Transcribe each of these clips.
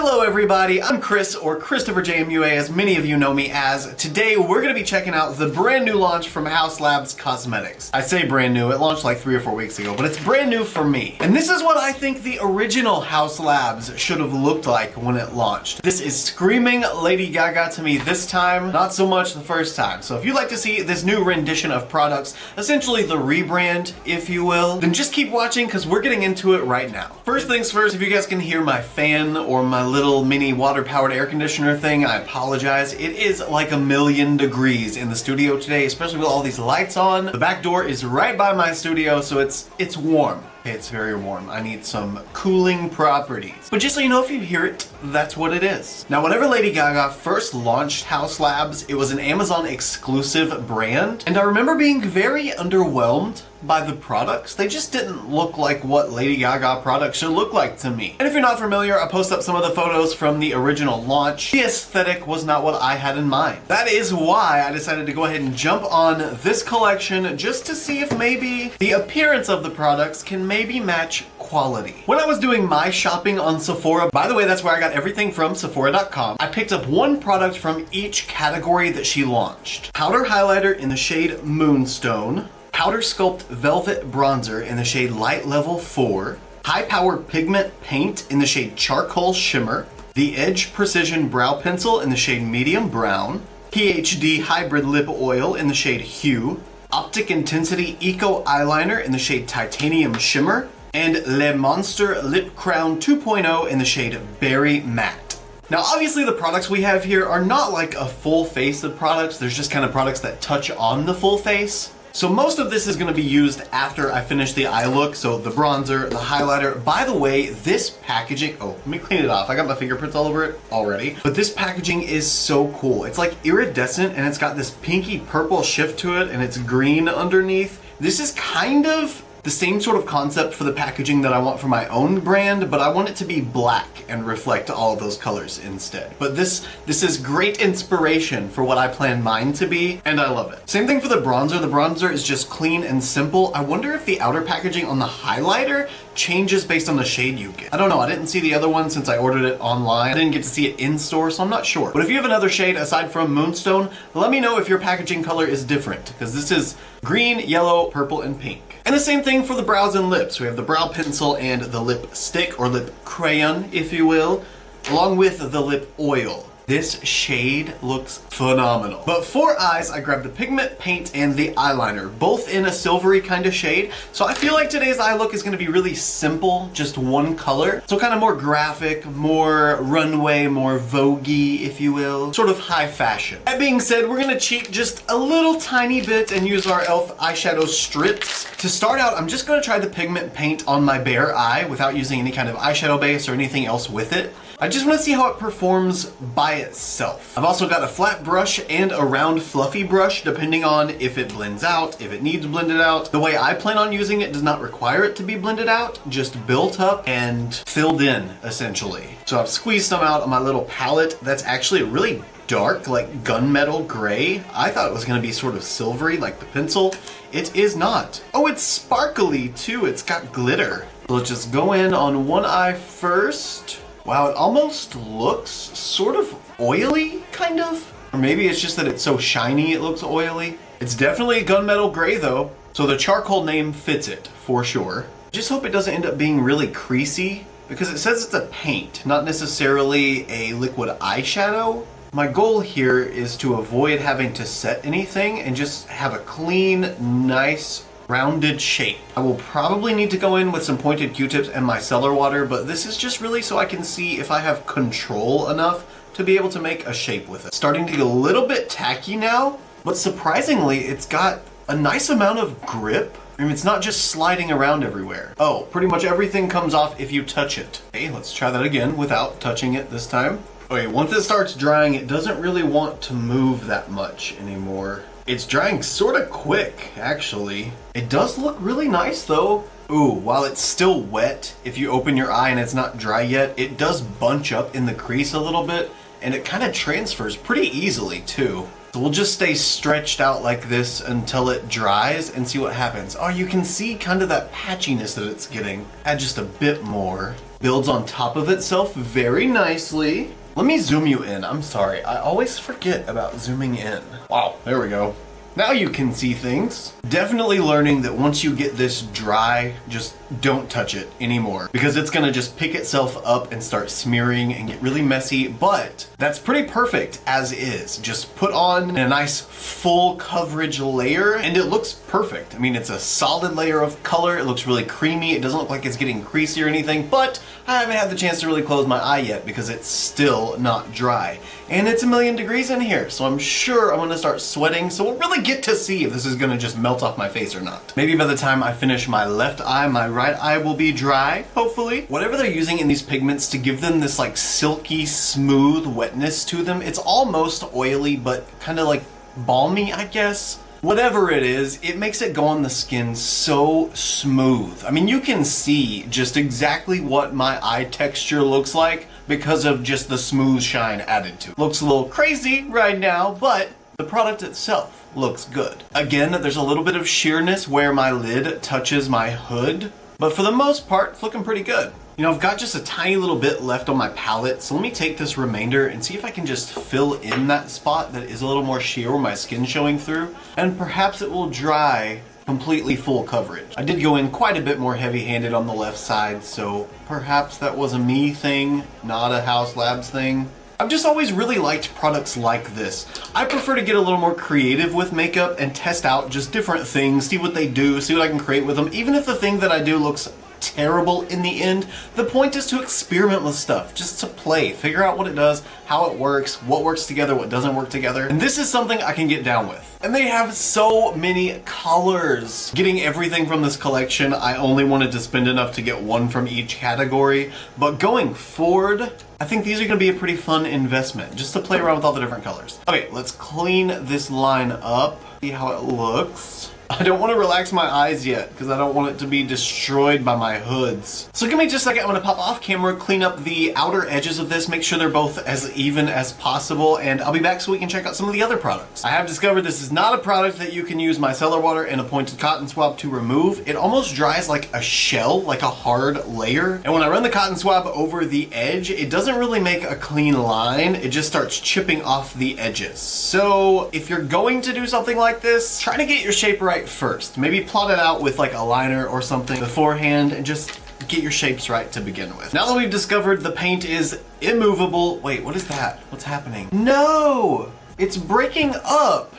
Hello everybody, I'm Chris, or ChristopherJMUA as many of you know me as. Today we're going to be checking out the brand new launch from Haus Cosmetics. I say brand new, it launched like 3 or 4 weeks ago, but it's brand new for me. And this is what I think the original Haus Labs should have looked like when it launched. This is screaming Lady Gaga to me this time, not so much the first time. So if you'd like to see this new rendition of products, essentially the rebrand, if you will, then just keep watching because we're getting into it right now. First things first, if you guys can hear my fan or my little mini water-powered air conditioner thing, I apologize. It is like 1,000,000 degrees in the studio today, especially with all these lights on. The back door is right by my studio, so it's warm. It's very warm. I need some cooling properties. But just so you know, if you hear it, that's what it is. Now, whenever Lady Gaga first launched Haus Labs, it was an Amazon exclusive brand, and I remember being very underwhelmed by the products. They just didn't look like what Lady Gaga products should look like to me. And if you're not familiar, I post up some of the photos from the original launch. The aesthetic was not what I had in mind. That is why I decided to go ahead and jump on this collection just to see if maybe the appearance of the products can maybe match quality. When I was doing my shopping on Sephora, by the way, that's where I got everything from, Sephora.com, I picked up one product from each category that she launched. Powder highlighter in the shade Moonstone, Powder Sculpt Velvet Bronzer in the shade Light Level 4, High Power Pigment Paint in the shade Charcoal Shimmer, the Edge Precision Brow Pencil in the shade Medium Brown, PhD Hybrid Lip Oil in the shade Hue, Optic Intensity Eco Eyeliner in the shade Titanium Shimmer, and Le Monster Lip Crown 2.0 in the shade Berry Matte. Now, obviously the products we have here are not like a full face of products. There's just kind of products that touch on the full face. So most of this is going to be used after I finish the eye look. So the bronzer, the highlighter. By the way, this packaging, oh, let me clean it off. I got my fingerprints all over it already. But this packaging is so cool. It's like iridescent and it's got this pinky purple shift to it and it's green underneath. This is kind of the same sort of concept for the packaging that I want for my own brand, but I want it to be black and reflect all of those colors instead. But this is great inspiration for what I plan mine to be, and I love it. Same thing for the bronzer. The bronzer is just clean and simple. I wonder if the outer packaging on the highlighter changes based on the shade you get. I don't know, I didn't see the other one since I ordered it online. I didn't get to see it in store, so I'm not sure. But if you have another shade aside from Moonstone, let me know if your packaging color is different, because this is green, yellow, purple, and pink. And the same thing for the brows and lips. We have the brow pencil and the lip stick, or lip crayon, if you will, along with the lip oil. This shade looks phenomenal. But for eyes, I grabbed the pigment paint and the eyeliner, both in a silvery kind of shade. So I feel like today's eye look is going to be really simple, just one color. So kind of more graphic, more runway, more voguey, if you will, sort of high fashion. That being said, we're going to cheat just a little tiny bit and use our e.l.f. eyeshadow strips. To start out, I'm just going to try the pigment paint on my bare eye without using any kind of eyeshadow base or anything else with it. I just want to see how it performs by itself. I've also got a flat brush and a round fluffy brush depending on if it blends out, if it needs blended out. The way I plan on using it does not require it to be blended out, just built up and filled in essentially. So I've squeezed some out on my little palette that's actually really dark, like gunmetal gray. I thought it was going to be sort of silvery like the pencil. It is not. Oh, it's sparkly too. It's got glitter. So let's just go in on one eye first. Wow, it almost looks sort of oily, kind of. Or maybe it's just that it's so shiny it looks oily. It's definitely gunmetal gray though, so the charcoal name fits it for sure. Just hope it doesn't end up being really creasy, because it says it's a paint, not necessarily a liquid eyeshadow. My goal here is to avoid having to set anything and just have a clean, nice, rounded shape. I will probably need to go in with some pointed Q-tips and micellar water, but this is just really so I can see if I have control enough to be able to make a shape with it. Starting to get a little bit tacky now, but surprisingly, it's got a nice amount of grip. I mean, it's not just sliding around everywhere. Oh, pretty much everything comes off if you touch it. Okay, let's try that again without touching it this time. Okay, once it starts drying, it doesn't really want to move that much anymore. It's drying sort of quick, actually. It does look really nice though. Ooh, while it's still wet, if you open your eye and it's not dry yet, it does bunch up in the crease a little bit, and it kind of transfers pretty easily too. So we'll just stay stretched out like this until it dries and see what happens. Oh, you can see kind of that patchiness that it's getting. Add just a bit more. builds on top of itself very nicely. Let me zoom you in. I'm sorry, I always forget about zooming in. Wow, there we go. Now you can see things. Definitely learning that once you get this dry, just don't touch it anymore because it's gonna just pick itself up and start smearing and get really messy, but that's pretty perfect as is. Just put on a nice full coverage layer and it looks perfect. I mean, it's a solid layer of color. It looks really creamy. It doesn't look like it's getting creasy or anything, but I haven't had the chance to really close my eye yet because it's still not dry. And it's 1,000,000 degrees in here, so I'm sure I'm gonna start sweating, so we'll really get to see if this is gonna just melt off my face or not. Maybe by the time I finish my left eye, my right eye will be dry, hopefully. Whatever they're using in these pigments to give them this like silky, smooth wetness to them, it's almost oily, but kind of like balmy, I guess. Whatever it is, it makes it go on the skin so smooth. I mean, you can see just exactly what my eye texture looks like because of just the smooth shine added to it. Looks a little crazy right now, but the product itself looks good. Again, there's a little bit of sheerness where my lid touches my hood, but for the most part, it's looking pretty good. You know, I've got just a tiny little bit left on my palette, so let me take this remainder and see if I can just fill in that spot that is a little more sheer where my skin's showing through, and perhaps it will dry completely full coverage. I did go in quite a bit more heavy-handed on the left side, so perhaps that was a me thing, not a Haus Labs thing. I've just always really liked products like this. I prefer to get a little more creative with makeup and test out just different things, see what they do, see what I can create with them. Even if the thing that I do looks terrible in the end, the point is to experiment with stuff, just to play, figure out what it does, how it works, what works together, what doesn't work together. And this is something I can get down with. And they have so many colors. Getting everything from this collection, I only wanted to spend enough to get one from each category, but going forward, I think these are gonna be a pretty fun investment, just to play around with all the different colors. Okay, let's clean this line up, see how it looks. I don't want to relax my eyes yet because I don't want it to be destroyed by my hoods. So give me just a second, I'm going to pop off camera, clean up the outer edges of this, make sure they're both as even as possible, and I'll be back so we can check out some of the other products. I have discovered this is not a product that you can use micellar water and a pointed cotton swab to remove. It almost dries like a shell, like a hard layer. And when I run the cotton swab over the edge, it doesn't really make a clean line. It just starts chipping off the edges. So if you're going to do something like this, try to get your shape right first. Maybe plot it out with like a liner or something beforehand and just get your shapes right to begin with. Now that we've discovered the paint is immovable, wait, what is that? What's happening? No! It's breaking up!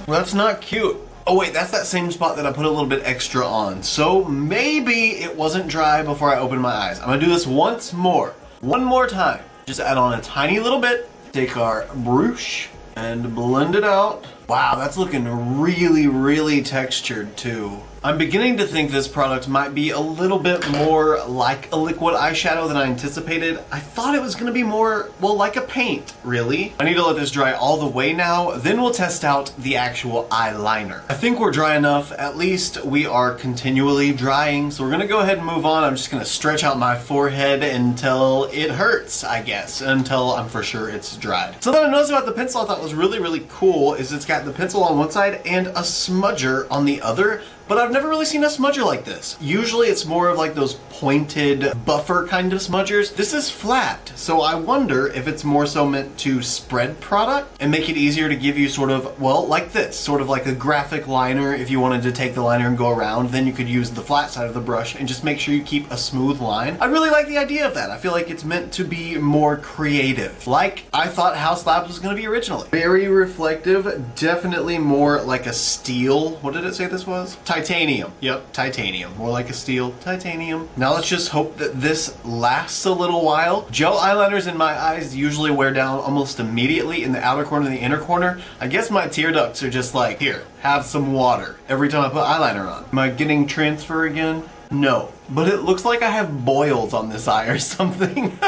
That's not cute. Oh wait, that's that same spot that I put a little bit extra on. So maybe it wasn't dry before I opened my eyes. I'm gonna do this once more. One more time. Just add on a tiny little bit. Take our brush and blend it out. Wow, that's looking really, really textured too. I'm beginning to think this product might be a little bit more like a liquid eyeshadow than I anticipated. I thought it was gonna be more, well, like a paint, really. I need to let this dry all the way now, then we'll test out the actual eyeliner. I think we're dry enough, at least we are continually drying, so we're gonna go ahead and move on. I'm just gonna stretch out my forehead until it hurts, I guess, until I'm for sure it's dried. Something I noticed about the pencil I thought was really, really cool is it's got the pencil on one side and a smudger on the other. But I've never really seen a smudger like this. Usually it's more of like those pointed buffer kind of smudgers. This is flat, so I wonder if it's more so meant to spread product and make it easier to give you sort of, well, like this, sort of like a graphic liner. If you wanted to take the liner and go around, then you could use the flat side of the brush and just make sure you keep a smooth line. I really like the idea of that. I feel like it's meant to be more creative, like I thought Haus Labs was gonna be originally. Very reflective, definitely more like a steel. What did it say this was? Titanium. Yep, titanium. More like a steel. Titanium. Now let's just hope that this lasts a little while. Gel eyeliners in my eyes usually wear down almost immediately in the outer corner and the inner corner. I guess my tear ducts are just like, here, have some water every time I put eyeliner on. Am I getting transfer again? No. But it looks like I have boils on this eye or something.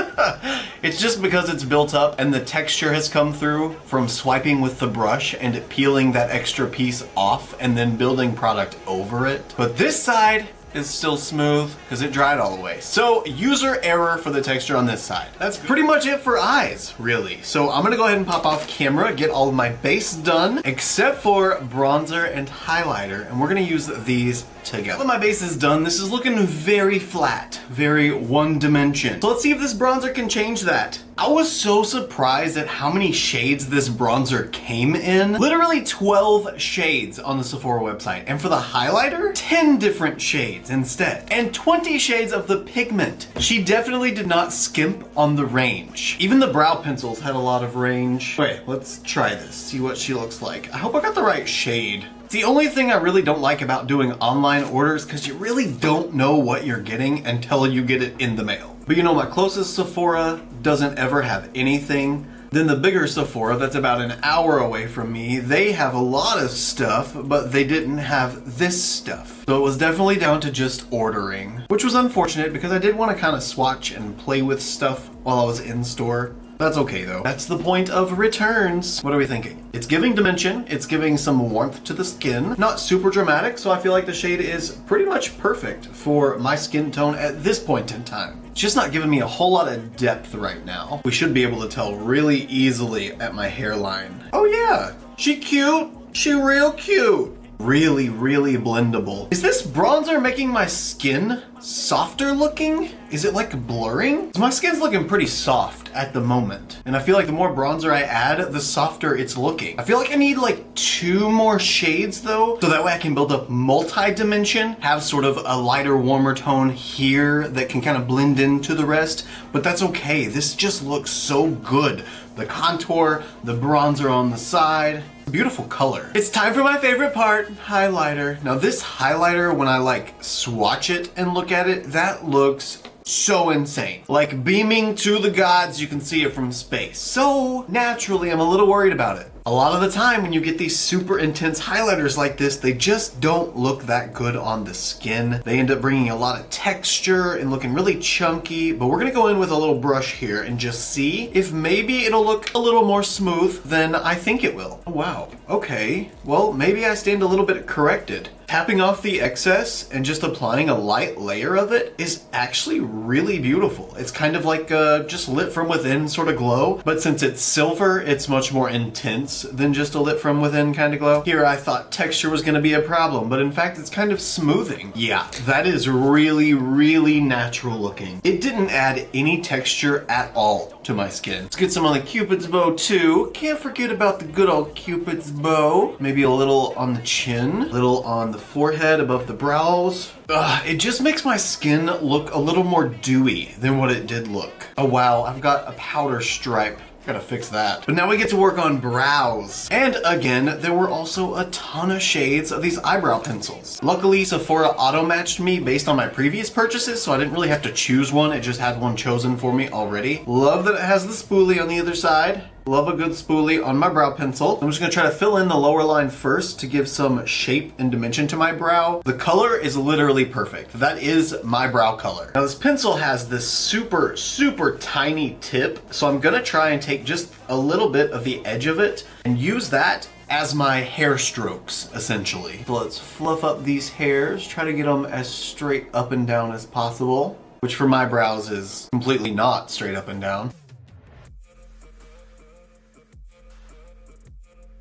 It's just because it's built up and the texture has come through from swiping with the brush and it peeling that extra piece off and then building product over it. But this side is still smooth because it dried all the way. So user error for the texture on this side. That's pretty much it for eyes, really. So I'm gonna go ahead and pop off camera, get all of my base done, except for bronzer and highlighter. And we're gonna use these together. Now that my base is done, this is looking very flat, very one dimension. So let's see if this bronzer can change that. I was so surprised at how many shades this bronzer came in. Literally 12 shades on the Sephora website. And for the highlighter, 10 different shades instead. And 20 shades of the pigment. She definitely did not skimp on the range. Even the brow pencils had a lot of range. Wait, let's try this, see what she looks like. I hope I got the right shade. It's the only thing I really don't like about doing online orders because you really don't know what you're getting until you get it in the mail. But you know, my closest Sephora doesn't ever have anything. Then the bigger Sephora that's about an hour away from me, they have a lot of stuff, but they didn't have this stuff. So it was definitely down to just ordering, which was unfortunate because I did want to kind of swatch and play with stuff while I was in store. That's okay though. That's the point of returns. What are we thinking? It's giving dimension. It's giving some warmth to the skin. Not super dramatic, so I feel like the shade is pretty much perfect for my skin tone at this point in time. It's just not giving me a whole lot of depth right now. We should be able to tell really easily at my hairline. Oh yeah, she cute. She real cute. Really, really blendable. Is this bronzer making my skin softer looking? Is it like blurring? My skin's looking pretty soft at the moment. And I feel like the more bronzer I add, the softer it's looking. I feel like I need like 2 more shades though, so that way I can build up multi-dimension, have sort of a lighter, warmer tone here that can kind of blend into the rest, but that's okay. This just looks so good. The contour, the bronzer on the side. Beautiful color. It's time for my favorite part, highlighter. Now this highlighter, when I like swatch it and look at it, that looks so insane. Like beaming to the gods, you can see it from space. So naturally, I'm a little worried about it. A lot of the time when you get these super intense highlighters like this, they just don't look that good on the skin. They end up bringing a lot of texture and looking really chunky, but we're gonna go in with a little brush here and just see if maybe it'll look a little more smooth than I think it will. Oh, wow, okay. Well, maybe I stand a little bit corrected. Tapping off the excess and just applying a light layer of it is actually really beautiful. It's kind of like just lit from within sort of glow, but since it's silver, it's much more intense than just a lit from within kind of glow. Here I thought texture was gonna be a problem, but in fact it's kind of smoothing. Yeah, that is really, really natural looking. It didn't add any texture at all to my skin. Let's get some on the Cupid's bow too. Can't forget about the good old Cupid's bow. Maybe a little on the chin, a little on the forehead above the brows. It just makes my skin look a little more dewy than what it did look. Oh wow, I've got a powder stripe. Gotta fix that. But now we get to work on brows. And again, there were also a ton of shades of these eyebrow pencils. Luckily, Sephora auto-matched me based on my previous purchases, so I didn't really have to choose one. It just had one chosen for me already. Love that it has the spoolie on the other side. Love a good spoolie on my brow pencil. I'm just gonna try to fill in the lower line first to give some shape and dimension to my brow. The color is literally perfect. That is my brow color. Now this pencil has this super, super tiny tip, so I'm gonna try and take just a little bit of the edge of it and use that as my hair strokes, essentially. So let's fluff up these hairs, try to get them as straight up and down as possible, which for my brows is completely not straight up and down.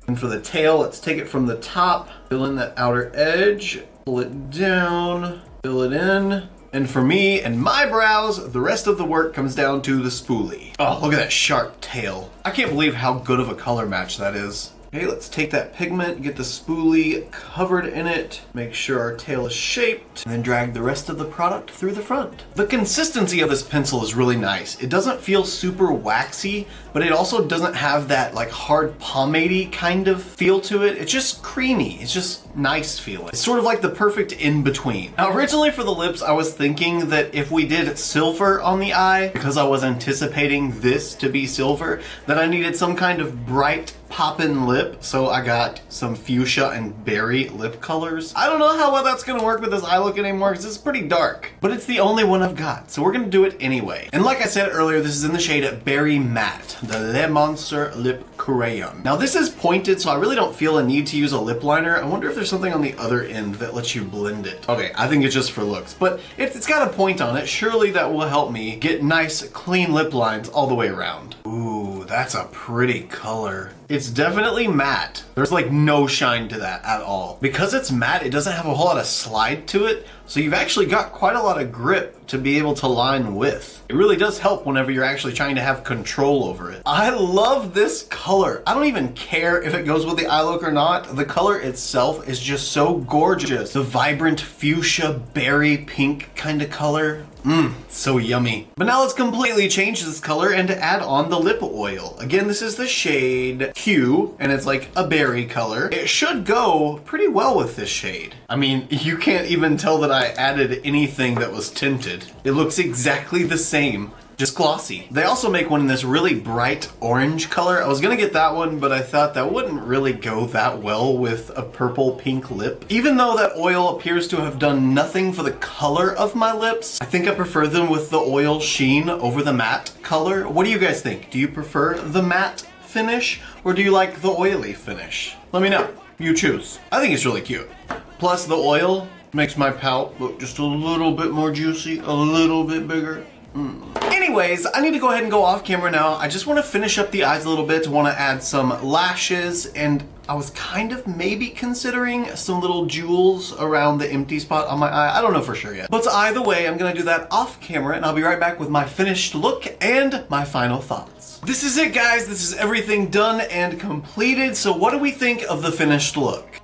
And for the tail, let's take it from the top, fill in that outer edge, pull it down, fill it in. And for me and my brows, the rest of the work comes down to the spoolie. Oh, look at that sharp tail. I can't believe how good of a color match that is. Okay, let's take that pigment, get the spoolie covered in it, make sure our tail is shaped, and then drag the rest of the product through the front. The consistency of this pencil is really nice. It doesn't feel super waxy, but it also doesn't have that like hard pomade-y kind of feel to it. It's just creamy. It's just nice feeling. It's sort of like the perfect in-between. Now, originally for the lips, I was thinking that if we did silver on the eye, because I was anticipating this to be silver, that I needed some kind of bright poppin' lip, so I got some fuchsia and berry lip colors. I don't know how well that's gonna work with this eye look anymore because it's pretty dark, but it's the only one I've got, so we're gonna do it anyway. And like I said earlier, this is in the shade Berry Matte, the Le Monster Lip Crayon. Now this is pointed, so I really don't feel a need to use a lip liner. I wonder if there's something on the other end that lets you blend it. Okay, I think it's just for looks, but it's got a point on it. Surely that will help me get nice, clean lip lines all the way around. Ooh, that's a pretty color. It's definitely matte. There's like no shine to that at all. Because it's matte, it doesn't have a whole lot of slide to it, so you've actually got quite a lot of grip to be able to line with. It really does help whenever you're actually trying to have control over it. I love this color. I don't even care if it goes with the eye look or not. The color itself is just so gorgeous. The vibrant fuchsia berry pink kind of color. So yummy. But now let's completely change this color and add on the lip oil. Again, this is the shade Q, and it's like a berry color. It should go pretty well with this shade. I mean, you can't even tell that I added anything that was tinted. It looks exactly the same, just glossy. They also make one in this really bright orange color. I was gonna get that one, but I thought that wouldn't really go that well with a purple pink lip. Even though that oil appears to have done nothing for the color of my lips, I think I prefer them with the oil sheen over the matte color. What do you guys think? Do you prefer the matte finish, or do you like the oily finish? Let me know. You choose. I think it's really cute. Plus the oil makes my pout look just a little bit more juicy, a little bit bigger. Anyways, I need to go ahead and go off camera now. I just want to finish up the eyes a little bit. I want to add some lashes, and I was kind of maybe considering some little jewels around the empty spot on my eye. I don't know for sure yet. But either way, I'm going to do that off camera, and I'll be right back with my finished look and my final thoughts. This is it, guys. This is everything done and completed. So what do we think of the finished look?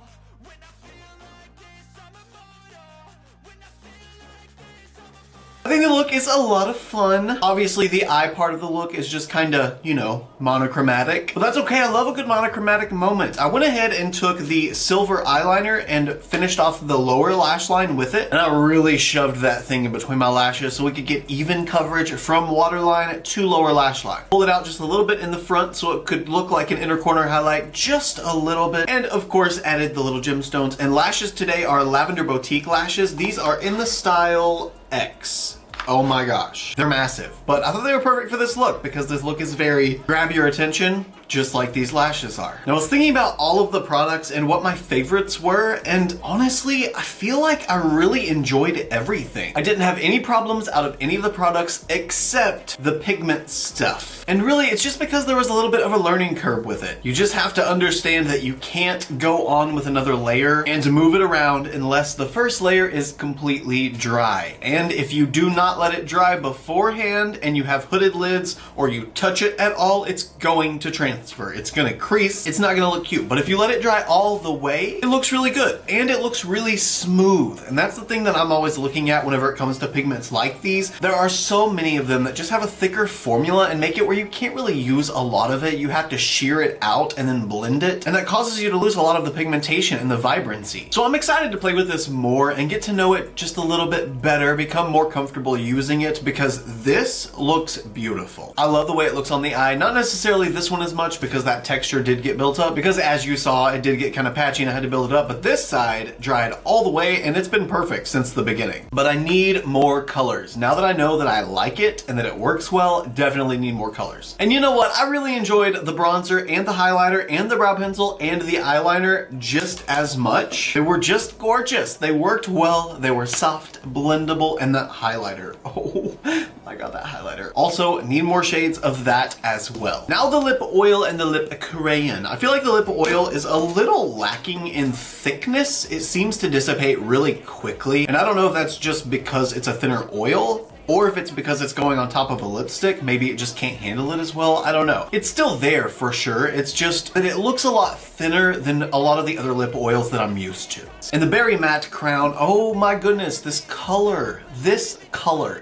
I think the look is a lot of fun. Obviously, the eye part of the look is just kind of, you know, monochromatic. But that's okay, I love a good monochromatic moment. I went ahead and took the silver eyeliner and finished off the lower lash line with it. And I really shoved that thing in between my lashes so we could get even coverage from waterline to lower lash line. Pulled it out just a little bit in the front so it could look like an inner corner highlight just a little bit. And of course, added the little gemstones. And lashes today are Lavender Boutique lashes. These are in the style X. Oh my gosh, they're massive. But I thought they were perfect for this look because this look is very grab your attention, just like these lashes are. Now I was thinking about all of the products and what my favorites were, and honestly, I feel like I really enjoyed everything. I didn't have any problems out of any of the products except the pigment stuff. And really, it's just because there was a little bit of a learning curve with it. You just have to understand that you can't go on with another layer and move it around unless the first layer is completely dry. And if you do not let it dry beforehand and you have hooded lids or you touch it at all, it's going to transfer. It's gonna crease, it's not gonna look cute. But if you let it dry all the way, it looks really good and it looks really smooth. And that's the thing that I'm always looking at whenever it comes to pigments like these. There are so many of them that just have a thicker formula and make it where you can't really use a lot of it. You have to shear it out and then blend it, and that causes you to lose a lot of the pigmentation and the vibrancy. So I'm excited to play with this more and get to know it just a little bit better, become more comfortable using it, because this looks beautiful. I love the way it looks on the eye. Not necessarily this one as much because that texture did get built up, because as you saw, it did get kind of patchy and I had to build it up, but this side dried all the way and it's been perfect since the beginning. But I need more colors. Now that I know that I like it and that it works well, definitely need more colors. And you know what? I really enjoyed the bronzer and the highlighter and the brow pencil and the eyeliner just as much. They were just gorgeous. They worked well. They were soft, blendable, and that highlighter. Oh my god, that highlighter. Also, need more shades of that as well. Now the lip oil and the lip crayon. I feel like the lip oil is a little lacking in thickness. It seems to dissipate really quickly. And I don't know if that's just because it's a thinner oil, or if it's because it's going on top of a lipstick. Maybe it just can't handle it as well. I don't know. It's still there for sure. It's just that it looks a lot thinner than a lot of the other lip oils that I'm used to. And the Berry Matte Crown, oh my goodness, this color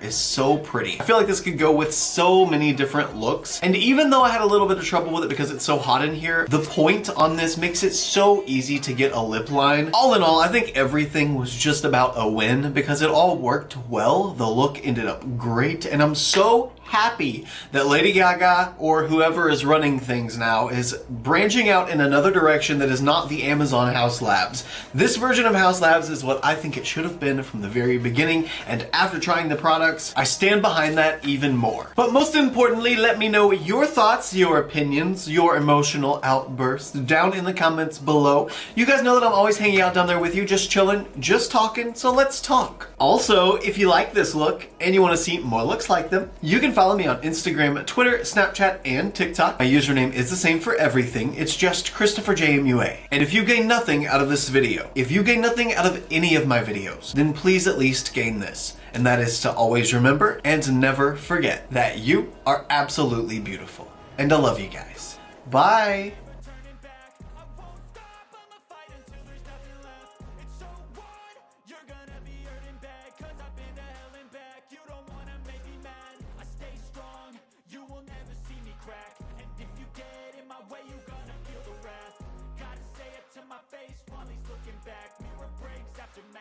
is so pretty. I feel like this could go with so many different looks. And even though I had a little bit of trouble with it because it's so hot in here, the point on this makes it so easy to get a lip line. All in all, I think everything was just about a win because it all worked well. The look ended up great, and I'm so happy that Lady Gaga, or whoever is running things now, is branching out in another direction that is not the Amazon Haus Labs. This version of Haus Labs is what I think it should have been from the very beginning, and after trying the products, I stand behind that even more. But most importantly, let me know your thoughts, your opinions, your emotional outbursts down in the comments below. You guys know that I'm always hanging out down there with you, just chilling, just talking, so let's talk. Also, if you like this look and you want to see more looks like them, you can find follow me on Instagram, Twitter, Snapchat, and TikTok. My username is the same for everything. It's just ChristopherJMUA. And if you gain nothing out of this video, if you gain nothing out of any of my videos, then please at least gain this. And that is to always remember and to never forget that you are absolutely beautiful. And I love you guys. Bye.